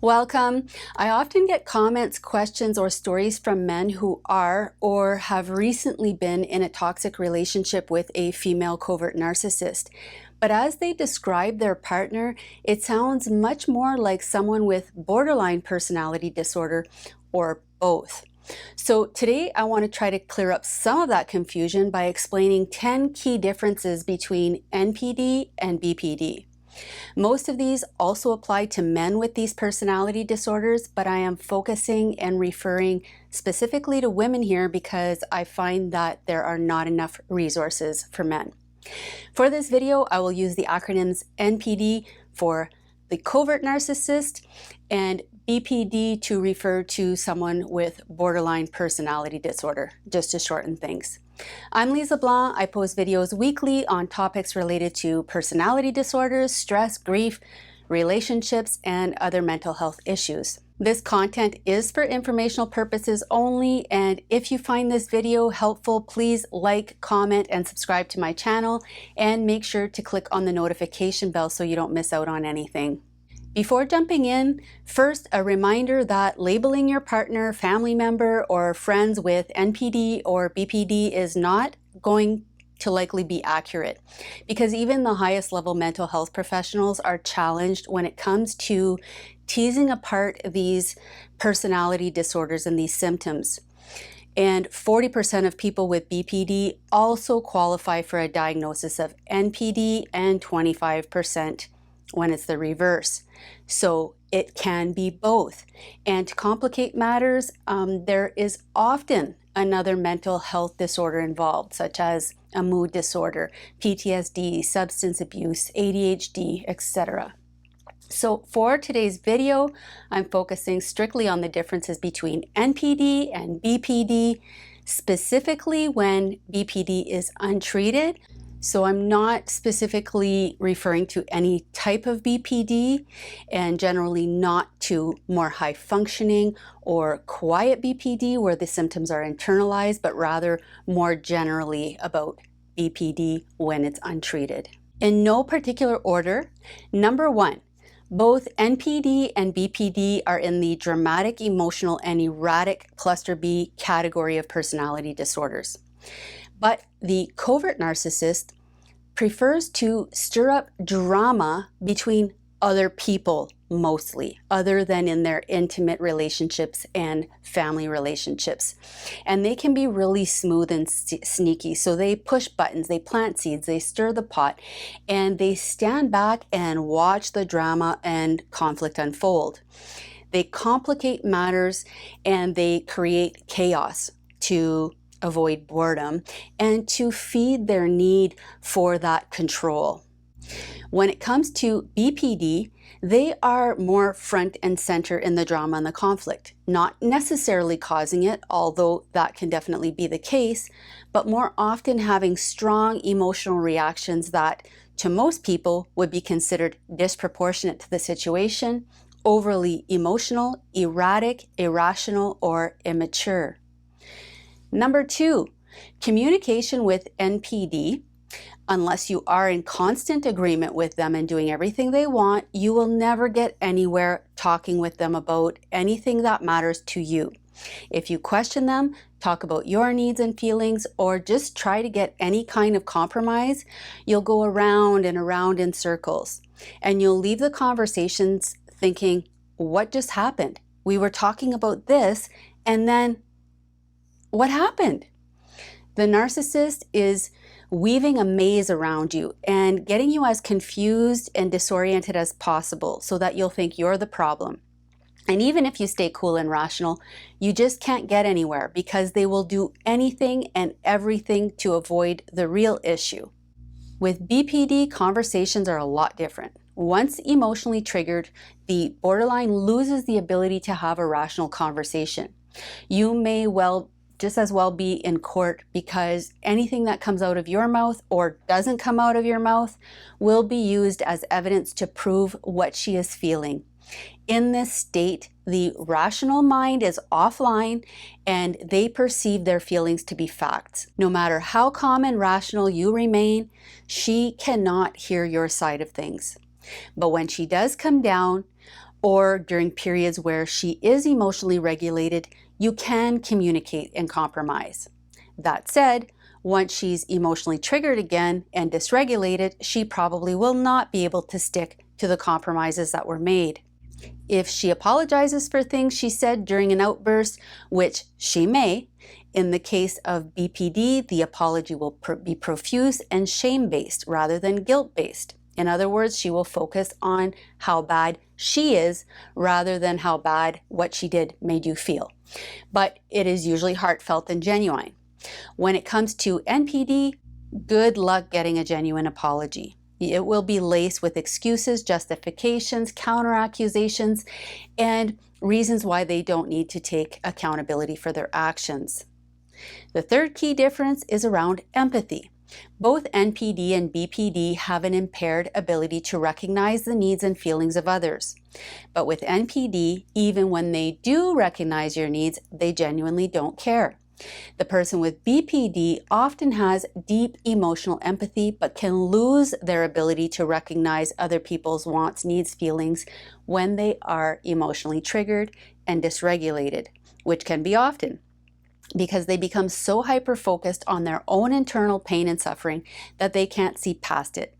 Welcome. I often get comments, questions, or stories from men who are or have recently been in a toxic relationship with a female covert narcissist. But as they describe their partner, it sounds much more like someone with borderline personality disorder or both. So today I want to try to clear up some of that confusion by explaining 10 key differences between NPD and BPD. Most of these also apply to men with these personality disorders, but I am focusing and referring specifically to women here because I find that there are not enough resources for men. For this video, I will use the acronyms NPD for the covert narcissist and BPD to refer to someone with borderline personality disorder, just to shorten things. I'm Lise Leblanc. I post videos weekly on topics related to personality disorders, stress, grief, relationships, and other mental health issues. This content is for informational purposes only, and if you find this video helpful, please like, comment, and subscribe to my channel, and make sure to click on the notification bell so you don't miss out on anything. Before jumping in, first a reminder that labeling your partner, family member, or friends with NPD or BPD is not going to likely be accurate, because even the highest level mental health professionals are challenged when it comes to teasing apart these personality disorders and these symptoms. And 40% of people with BPD also qualify for a diagnosis of NPD, and 25% when it's the reverse. So it can be both. And to complicate matters, there is often another mental health disorder involved, such as a mood disorder, PTSD, substance abuse, ADHD, etc. So for today's video, I'm focusing strictly on the differences between NPD and BPD, specifically when BPD is untreated. So I'm not specifically referring to any type of BPD, and generally not to more high functioning or quiet BPD where the symptoms are internalized, but rather more generally about BPD when it's untreated. In no particular order, number one, both NPD and BPD are in the dramatic, emotional, and erratic cluster B category of personality disorders. But the covert narcissist prefers to stir up drama between other people, mostly, other than in their intimate relationships and family relationships. And they can be really smooth and sneaky. So they push buttons, they plant seeds, they stir the pot, and they stand back and watch the drama and conflict unfold. They complicate matters and they create chaos to avoid boredom and to feed their need for that control. When it comes to BPD, they are more front and center in the drama and the conflict, not necessarily causing it, although that can definitely be the case, but more often having strong emotional reactions that to most people would be considered disproportionate to the situation, overly emotional, erratic, irrational, or immature. Number two, communication with NPD. Unless you are in constant agreement with them and doing everything they want, you will never get anywhere talking with them about anything that matters to you. If you question them, talk about your needs and feelings, or just try to get any kind of compromise, you'll go around and around in circles. And you'll leave the conversations thinking, what just happened? We were talking about this, and then what happened? The narcissist is weaving a maze around you and getting you as confused and disoriented as possible so that you'll think you're the problem. And even if you stay cool and rational, you just can't get anywhere because they will do anything and everything to avoid the real issue. With BPD, conversations are a lot different. Once emotionally triggered, the borderline loses the ability to have a rational conversation. You may just as well be in court because anything that comes out of your mouth or doesn't come out of your mouth will be used as evidence to prove what she is feeling. In this state, the rational mind is offline and they perceive their feelings to be facts. No matter how calm and rational you remain, she cannot hear your side of things. But when she does come down, or during periods where she is emotionally regulated, you can communicate and compromise. That said, once she's emotionally triggered again and dysregulated, she probably will not be able to stick to the compromises that were made. If she apologizes for things she said during an outburst, which she may, in the case of BPD, the apology will be profuse and shame-based rather than guilt-based. In other words, she will focus on how bad she is rather than how bad what she did made you feel. But it is usually heartfelt and genuine. When it comes to NPD, good luck getting a genuine apology. It will be laced with excuses, justifications, counter-accusations, and reasons why they don't need to take accountability for their actions. The third key difference is around empathy. Both NPD and BPD have an impaired ability to recognize the needs and feelings of others. But with NPD, even when they do recognize your needs, they genuinely don't care. The person with BPD often has deep emotional empathy, but can lose their ability to recognize other people's wants, needs, feelings when they are emotionally triggered and dysregulated, which can be often, because they become so hyper-focused on their own internal pain and suffering that they can't see past it.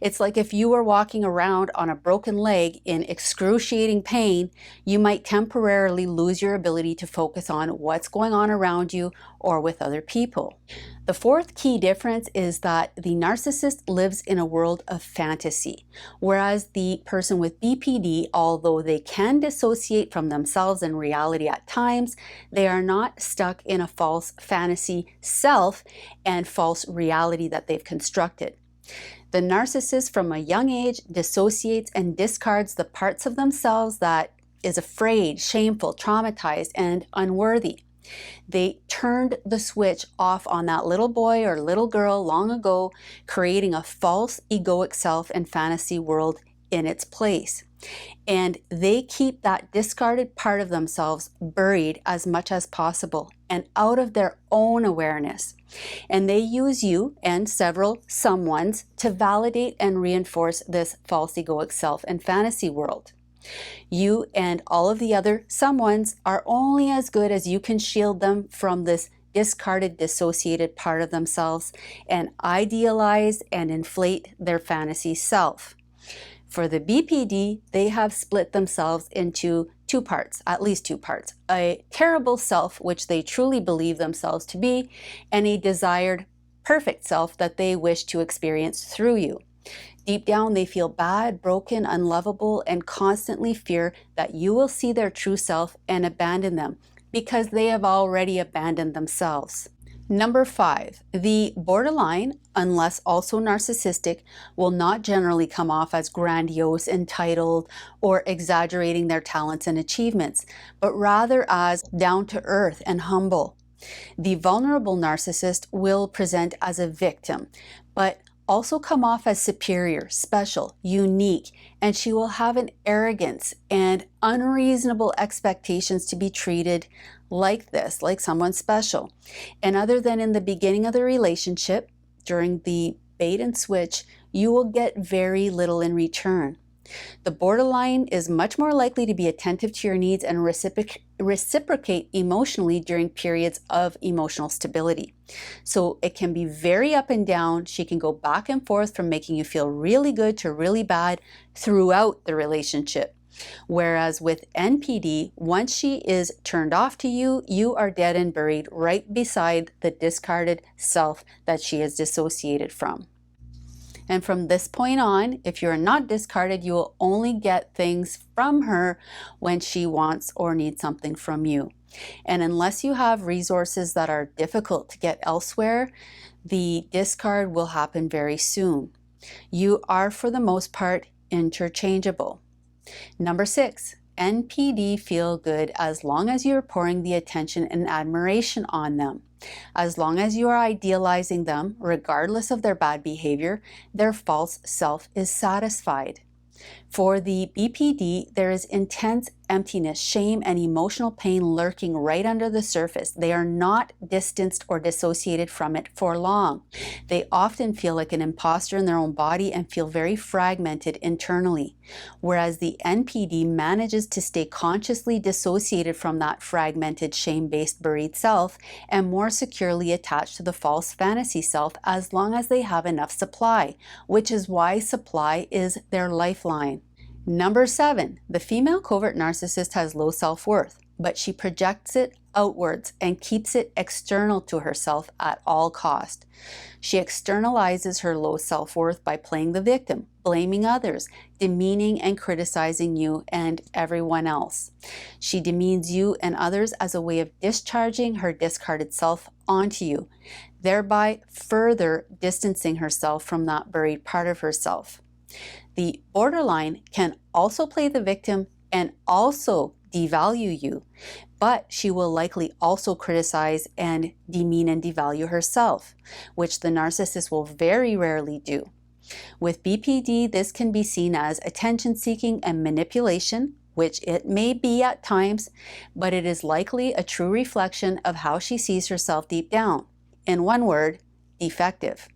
It's like if you were walking around on a broken leg in excruciating pain, you might temporarily lose your ability to focus on what's going on around you or with other people. The fourth key difference is that the narcissist lives in a world of fantasy, whereas the person with BPD, although they can dissociate from themselves and reality at times, they are not stuck in a false fantasy self and false reality that they've constructed. The narcissist from a young age dissociates and discards the parts of themselves that is afraid, shameful, traumatized, and unworthy. They turned the switch off on that little boy or little girl long ago, creating a false egoic self and fantasy world in its place. And they keep that discarded part of themselves buried as much as possible and out of their own awareness. And they use you and several someones to validate and reinforce this false egoic self and fantasy world. You and all of the other someones are only as good as you can shield them from this discarded, dissociated part of themselves and idealize and inflate their fantasy self. For the BPD, they have split themselves into two parts, at least two parts. A terrible self, which they truly believe themselves to be, and a desired perfect self that they wish to experience through you. Deep down, they feel bad, broken, unlovable, and constantly fear that you will see their true self and abandon them because they have already abandoned themselves. Number 5, the borderline, unless also narcissistic, will not generally come off as grandiose, entitled, or exaggerating their talents and achievements, but rather as down-to-earth and humble. The vulnerable narcissist will present as a victim, but also come off as superior, special, unique, and she will have an arrogance and unreasonable expectations to be treated like this, like someone special. And other than in the beginning of the relationship, during the bait and switch, you will get very little in return. The borderline is much more likely to be attentive to your needs and reciprocate emotionally during periods of emotional stability. So it can be very up and down. She can go back and forth from making you feel really good to really bad throughout the relationship. Whereas with NPD, once she is turned off to you, you are dead and buried right beside the discarded self that she is dissociated from. And from this point on, if you're not discarded, you will only get things from her when she wants or needs something from you. And unless you have resources that are difficult to get elsewhere, the discard will happen very soon. You are, for the most part, interchangeable. Number 6, NPD feel good as long as you're pouring the attention and admiration on them. As long as you are idealizing them, regardless of their bad behavior, their false self is satisfied. For the BPD, there is intense emptiness, shame, and emotional pain lurking right under the surface. They are not distanced or dissociated from it for long. They often feel like an imposter in their own body and feel very fragmented internally, whereas the NPD manages to stay consciously dissociated from that fragmented, shame-based, buried self and more securely attached to the false fantasy self as long as they have enough supply, which is why supply is their lifeline. Number 7, the female covert narcissist has low self-worth, but she projects it outwards and keeps it external to herself at all cost. She externalizes her low self-worth by playing the victim, blaming others, demeaning and criticizing you and everyone else. She demeans you and others as a way of discharging her discarded self onto you, thereby further distancing herself from that buried part of herself. The borderline can also play the victim and also devalue you, but she will likely also criticize and demean and devalue herself, which the narcissist will very rarely do. With BPD, this can be seen as attention-seeking and manipulation, which it may be at times, but it is likely a true reflection of how she sees herself deep down. In one word, defective.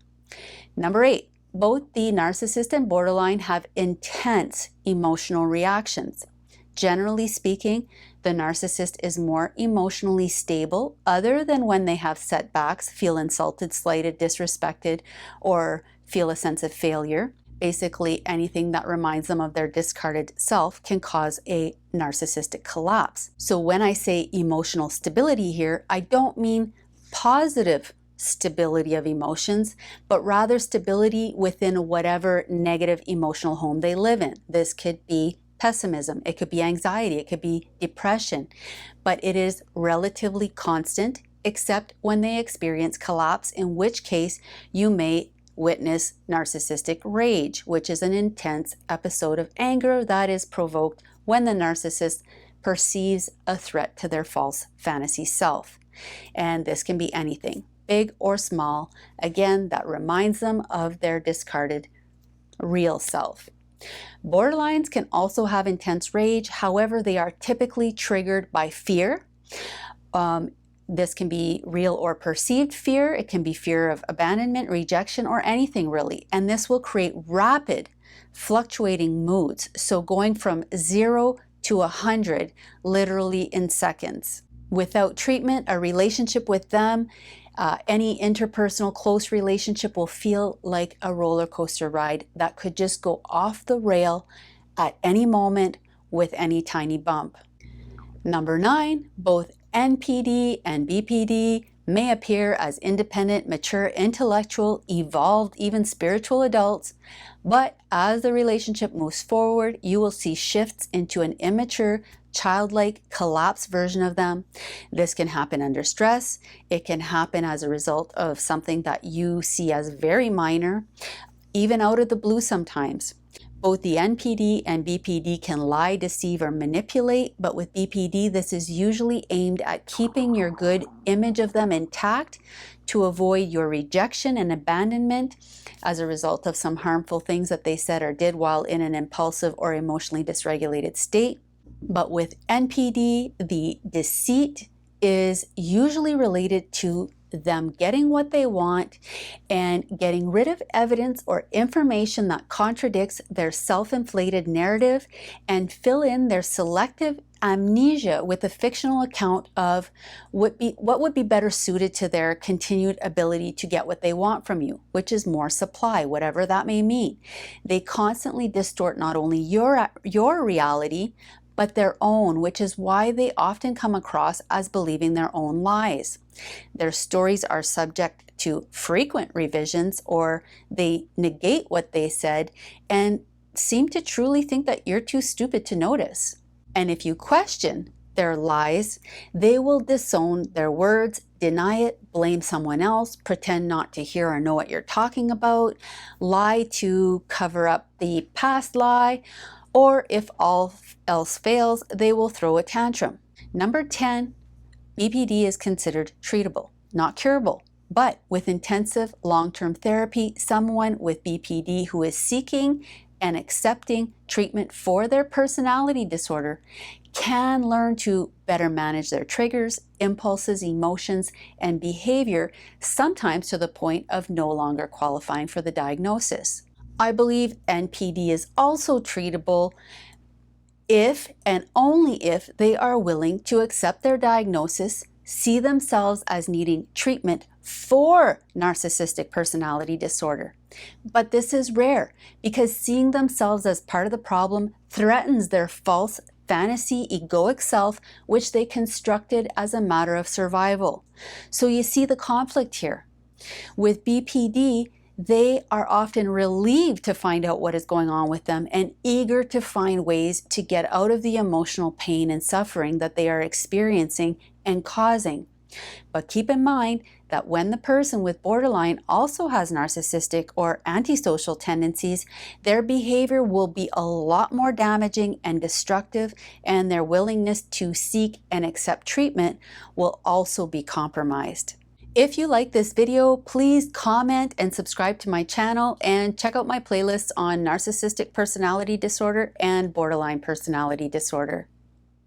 Number 8. Both the narcissist and borderline have intense emotional reactions. Generally speaking, the narcissist is more emotionally stable other than when they have setbacks, feel insulted, slighted, disrespected, or feel a sense of failure. Basically, anything that reminds them of their discarded self can cause a narcissistic collapse. So when I say emotional stability here, I don't mean positive stability of emotions, but rather stability within whatever negative emotional home they live in. This could be pessimism, it could be anxiety, it could be depression, but it is relatively constant, except when they experience collapse, in which case you may witness narcissistic rage, which is an intense episode of anger that is provoked when the narcissist perceives a threat to their false fantasy self. And this can be anything, big or small, again, that reminds them of their discarded real self. Borderlines can also have intense rage, however, they are typically triggered by fear. This can be real or perceived fear, it can be fear of abandonment, rejection, or anything really, and this will create rapid, fluctuating moods, so going from 0 to 100 literally in seconds. Without treatment, a relationship with them, any interpersonal close relationship will feel like a roller coaster ride that could just go off the rail at any moment with any tiny bump. Number 9, both NPD and BPD may appear as independent, mature, intellectual, evolved, even spiritual adults, but as the relationship moves forward, you will see shifts into an immature, childlike, collapsed version of them. This can happen under stress. It can happen as a result of something that you see as very minor, even out of the blue sometimes. Both the NPD and BPD can lie, deceive, or manipulate, but with BPD, this is usually aimed at keeping your good image of them intact to avoid your rejection and abandonment as a result of some harmful things that they said or did while in an impulsive or emotionally dysregulated state. But with NPD, the deceit is usually related to them getting what they want and getting rid of evidence or information that contradicts their self-inflated narrative and fill in their selective amnesia with a fictional account of what would be better suited to their continued ability to get what they want from you, which is more supply, whatever that may mean. They constantly distort not only your reality, but their own, which is why they often come across as believing their own lies. Their stories are subject to frequent revisions, or they negate what they said and seem to truly think that you're too stupid to notice. And if you question their lies, they will disown their words, deny it, blame someone else, pretend not to hear or know what you're talking about, lie to cover up the past lie, or if all else fails, they will throw a tantrum. Number 10, BPD is considered treatable, not curable. But with intensive long-term therapy, someone with BPD who is seeking and accepting treatment for their personality disorder can learn to better manage their triggers, impulses, emotions, and behavior, sometimes to the point of no longer qualifying for the diagnosis. I believe NPD is also treatable if and only if they are willing to accept their diagnosis, see themselves as needing treatment for narcissistic personality disorder. But this is rare because seeing themselves as part of the problem threatens their false fantasy egoic self, which they constructed as a matter of survival. So you see the conflict here. With BPD, they are often relieved to find out what is going on with them and eager to find ways to get out of the emotional pain and suffering that they are experiencing and causing. But keep in mind that when the person with borderline also has narcissistic or antisocial tendencies, their behavior will be a lot more damaging and destructive, and their willingness to seek and accept treatment will also be compromised. If you like this video, please comment and subscribe to my channel, and check out my playlists on narcissistic personality disorder and borderline personality disorder.